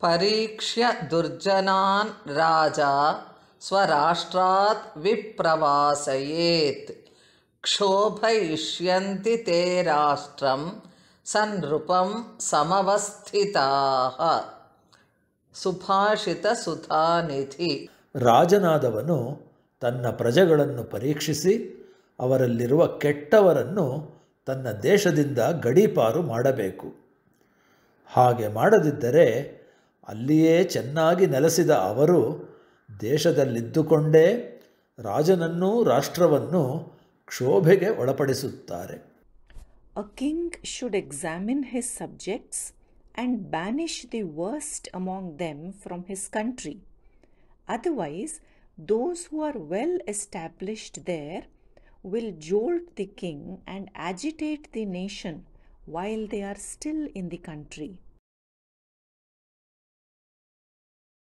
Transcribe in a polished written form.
ಪರೀಕ್ಷ್ಯ ದುರ್ಜನಾನ್ ರಾಜ ಸ್ವರಾಷ್ಟ್ರಾತ್ ವಿಪ್ರವಾಸಯೇತ್ ಕ್ಷೋಭಯಿಷ್ಯಂತಿ ತೇ ರಾಷ್ಟ್ರಂ ಸನ್ನೃಪಂ ಸಮವಸ್ಥಿತಾಃ. ಸುಭಾಷಿತ ಸುಧಾನಿಧಿ. ರಾಜನಾದವನು ತನ್ನ ಪ್ರಜೆಗಳನ್ನು ಪರೀಕ್ಷಿಸಿ ಅವರಲ್ಲಿರುವ ಕೆಟ್ಟವರನ್ನು ತನ್ನ ದೇಶದಿಂದ ಗಡೀಪಾರು ಮಾಡಬೇಕು. ಹಾಗೆ ಮಾಡದಿದ್ದರೆ ಅಲ್ಲಿಯೇ ಚೆನ್ನಾಗಿ ನೆಲೆಸಿದ ಅವರು ದೇಶದಲ್ಲಿದ್ದುಕೊಂಡೇ ರಾಜನನ್ನೂ ರಾಷ್ಟ್ರವನ್ನು ಕ್ಷೋಭೆಗೆ ಒಳಪಡಿಸುತ್ತಾರೆ. A king should examine his subjects and banish the worst among them from his country. Otherwise, those who are well established there will jolt the king and agitate the nation while they are still in the country.